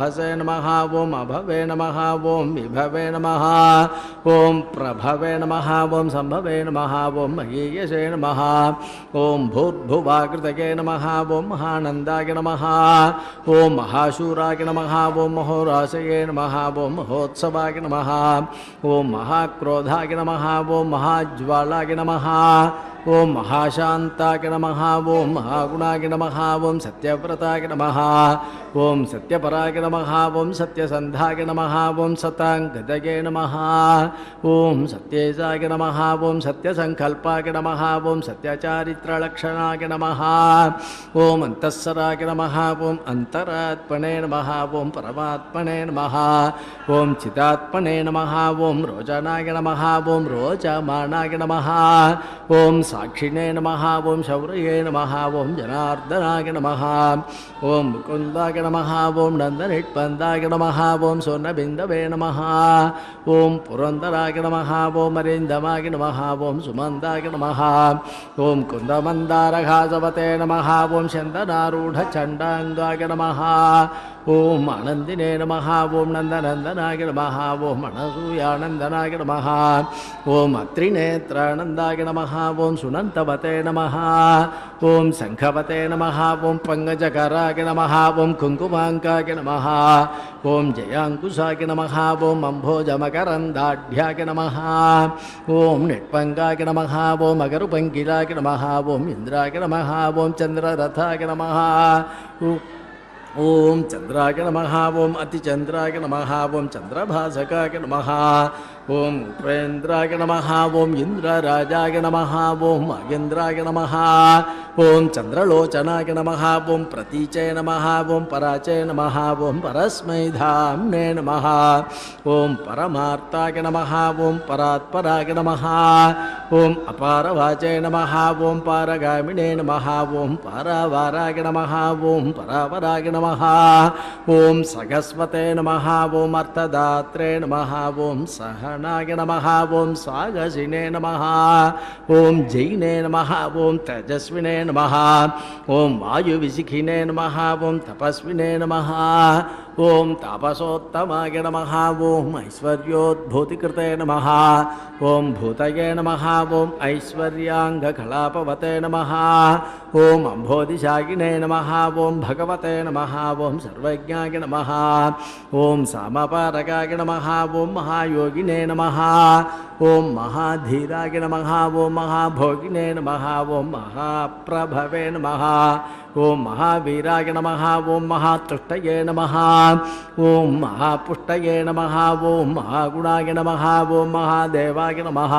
हसे नमः ओम अभवे नमः ओम विभवे नमः ओम प्रभवे नमः ओम संभवे नमः ओम महीयसे नमः ओम भूर्भुवाकृतये नमः ओम महानन्दाय नमः ओम महाशूराय नमः ओम महोरासये नमः ओम महोत्सवाय नमः ओम महाक्रोधाय नमः ओम महाज्वालाय नमः ओम महाशांताय नमः ओम महागुणाय नमः ओम सत्यव्रताय नमः ओम सत्यपराय नमः ओम सत्यसंधाय नमः ओम सतांगदये नमः ओम सत्येजाय नमः ओम सत्यसंकल्पाय नमः ओम सत्यचारित्रलक्षणाय नमः ओम अंतःसराय नमः ओम अंतरात्मने नमः ओम परमात्मने नमः ओम चिदात्मने नमः ओम रोचनाय नमः ओम रोचमानाय नमः ओम साक्षिणे नमः ओम शौर्ये नमः ओम जनार्दनाय नमः ओम मुकुंदाय नमः ओम नंदनिष्पन्दाय नमः ओम स्वर्णबिन्दवे नमः ओम पुरंदराय नमः ओम अरिन्दमाय नमः ओम सुमन्दाय नमः ओम कुन्दमन्दारघासवते नमः ओम चन्दनारूढचण्डाङ्गाय नमः ओम आनन्दिने नमः ओम नन्दनन्दनाय नमः ओम अनसूयानन्दनाय नमः ओम अत्रिनेत्रानन्दाय नमः ओम सुनन्तवते नमः ओम शङ्खवते नमः ओम पङ्कजकराय नमः ओम कुङ्कुमाङ्काय नमः ओम जयाङ्कुशाय नमः ओम अम्भोजमकरन्दाढ्याय नमः ओम निष्पङ्गाय नमः ओम अगरुपङ्किलाय नमः ओम इन्द्राय नमः ओम चन्द्ररथाय नमः ओम चंद्राय नमः ओम अतिचंद्राय नमः ओम चंद्रभासकाय नमः ओम उपेन्द्राय नमः ओम इंद्रराजाय नमः ओम महेन्द्राय नमः ओम चंद्रलोचनाय नमः ओम प्रतीचे नमः ओम पराचे नमः ओम परस्मै धाम्ने नमः ओम परमार्ताय नमः ओम परात्पराय नमः ओम अपारवाचे नमः ओम पारगामिने नमः ओम पारावाराय नमः ओम परावराय नमः ओम सहस्वते नमः ओम अर्थदात्रे नमः ओम सहनाय नमः ओम स्वागसिने नमः ओम जैने नमः ओम तेजस्विने नमः ओम वायुविशिखिने नमः ओम तपस्विने नमः ओम तापसोत्तमाय नमः ओम ऐश्वर्योद्भूतिकृते नमः ओम भूतये नमः ओम ऐश्वर्याङ्गकलापवते नमः ओम अम्भोधिशायिने नमः ओम भगवते नमः ओम सर्वज्ञाय नमः ओम सामपारकाय नमः ओम महायोगिने नमः ओम महाधीराय नमः ओम महाभोगिने नमः ओम महाप्रभवे नमः ओम महावीराय नमः ओम महातुष्टये नमः ओम महापुष्टये नमः ओम महागुणाय नमः ओम महादेवाय नमः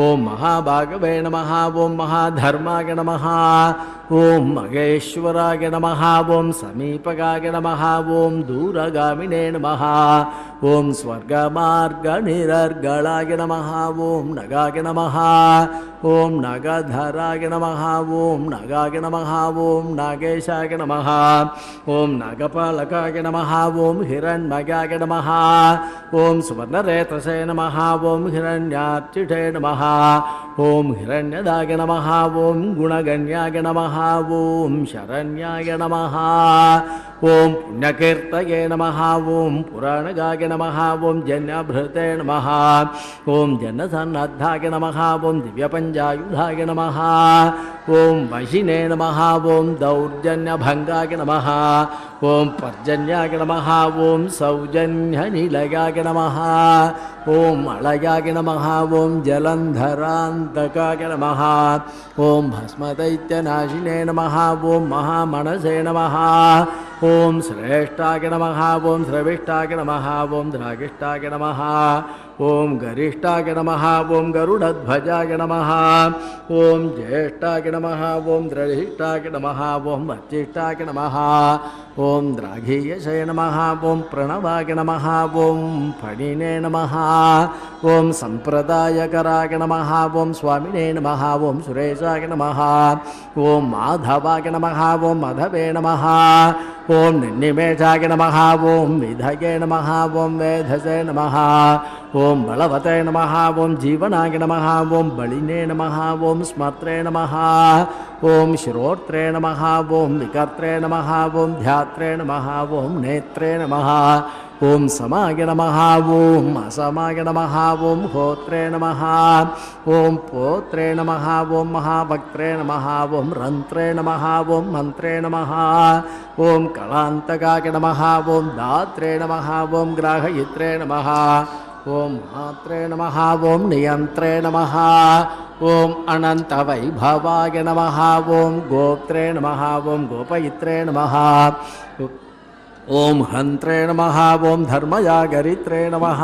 ओम महाभागवे नमः ओम महाधर्माय नमः ओम महेश्वराय नमः ओम समीपगाय नमः ओम दूरगामिने नमः ओम स्वर्गमार्गनिरर्गलाय नमः ओम नगाय नमः ओम नगधराय नमः ओम नगाय नमः ओम नागेशाय नमः ओम नागपालकाय नमः ओम हिरण्मयाय नमः ओम सुवर्णरेतसे नमः ओम हिरण्यार्चिते नमः ओम हिरण्यदाय नमः ओम गुणगण्याय नमः ओम शरण्याय नमः ओम पुण्यकीर्तये नमः ओम पुराणगाय नमः ओम जन्यभृते नमः ओम जन्नसन्नद्धाय नमः ओम दिव्यपञ्चायुधाय नमः ओम वशिने नमः ओम दौर्जन्यभङ्गाय नमः ओम पर्जन्याय नमः ओम सौजन्यनिलयाय नमः ओम अलयाय नमः ओम जलन्धरान्तकाय नमः ओम भस्मदैत्यनाशिने नमः ओम महामनसे नमः ओम श्रेष्ठाय नमः ओम श्रविष्ठाय नमः ओम द्रागिष्ठाय नमः ओम गरिष्ठाय नमः ओम गरुडध्वजाय नमः ओम ज्येष्ठाय नमः ओम द्रढिष्ठाय नमः ओम वज्जिष्ठाय नमः ओम द्राघीयसे नमः ओम प्रणवाय नमः ओम फणिने नमः ओम संप्रदायकराय नमः ओम स्वामिने नमः ओम सुरेशाय नमः ओम माधवाय नमः ओम मधवे नमः ओम निन्निमेषाय नमः ओम विधये नमः ओम वेधसे नमः ಓಂ ಬಳವತೆ ನಮಃ ಓಂ ಜೀವನಾಯ ನಮಃ ಓಂ ಬಳಿನೇ ನಮಃ ಓಂ ಸ್ಮರ್ತ್ರೇ ನಮಃ ಓಂ ಶ್ರೋತ್ರೇ ನಮಃ ಓಂ ವಿಕರ್ತ್ರೇ ನಮಃ ಓಂ ಧ್ಯಾತ್ರೇ ನಮಃ ಓಂ ನೇತ್ರೇ ನಮಃ ಓಂ ಸಮಾಯ ನಮಃ ಓಂ ಅಸಮಾಯ ನಮಃ ಓಂ ಹೋತ್ರೇ ನಮಃ ಓಂ ಪೋತ್ರೇ ನಮಃ ಓಂ ಮಹಾಭಕ್ತ್ರೇ ನಮಃ ಓಂ ರಂತ್ರೇ ನಮಃ ಓಂ ಮಂತ್ರೇ ನಮಃ ಓಂ ಕಳಾಂತಕಾಯ ನಮಃ ಓಂ ದಾತ್ರೇ ನಮಃ ಓಂ ಗ್ರಾಹಯಿತ್ರೇ ನಮಃ ಓಂ ಮಾತ್ರೇ ನಮಃ ಓಂ ನಿಯಂತ್ರೇ ನಮಃ ಓಂ ಅನಂತವೈಭವಾಯ ನಮಃ ಓಂ ಗೋತ್ರೇ ನಮಃ ಓಂ ಗೋಪಯಿತ್ರೇ ನಮಃ ಓಂ ಹಂತ್ರೇ ನಮಃ ಓಂ ಧರ್ಮಯಾಗರಿತ್ರೇ ನಮಃ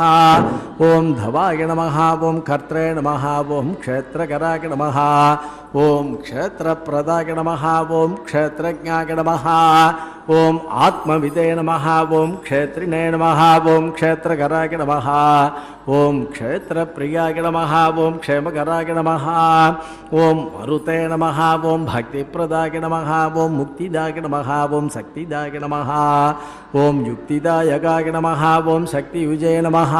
ಓಂ ಧವಾಯ ನಮಃ ಓಂ ಕರ್ತ್ರೇ ನಮಃ ಓಂ ಕ್ಷೇತ್ರಕರಾಯ ನಮಃ ಓಂ ಕ್ಷೇತ್ರಪ್ರದಾಯ ನಮಃ ಓಂ ಕ್ಷೇತ್ರಜ್ಞಾಯ ನಮಃ ಓಂ ಆತ್ಮವಿದೇ ನಮಃ ಓಂ ಕ್ಷೇತ್ರಿಣೇ ನಮಃ ಓಂ ಕ್ಷೇತ್ರಕರಾಯ ನಮಃ ಓಂ ಕ್ಷೇತ್ರಪ್ರಿಯಾಯ ನಮಃ ಓಂ ಕ್ಷೇಮಕರಾಯ ನಮಃ ಓಂ ಮರುತೇ ನಮಃ ಓಂ ಭಕ್ತಿಪ್ರದಾಯ ನಮಃ ಓಂ ಮುಕ್ತಿದಾಯ ನಮಃ ಓಂ ಶಕ್ತಿದಾಯ ನಮಃ ಓಂ ಯುಕ್ತಿದಾಯಕಾಯ ನಮಃ ಓಂ ಶಕ್ತಿಯುಜೇ ನಮಃ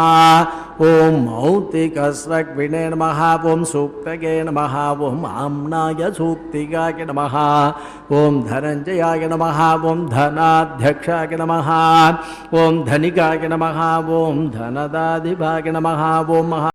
ಓಂ ಮೌಕ್ತಿಕಸ್ರಗ್ವಿಣೇ ನಮಃ ಓಂ ಸೂಕ್ತಗೇ ನಮಃ ಓಂ ಆಮ್ನಾಯ ಸೂಕ್ತಿಗಾಯ ನಮಃ ಓಂ ಧನಂಜಯಾಯ ನಮಃ ಓಂ ಧನಾಧ್ಯಕ್ಷಾಯ ನಮಃ ಓಂ ಧನಿಕಾಯ ನಮಃ ಓಂ ಧನದಾಧಿಭಾಯ ನಮಃ ಓಂ ಮಹಾ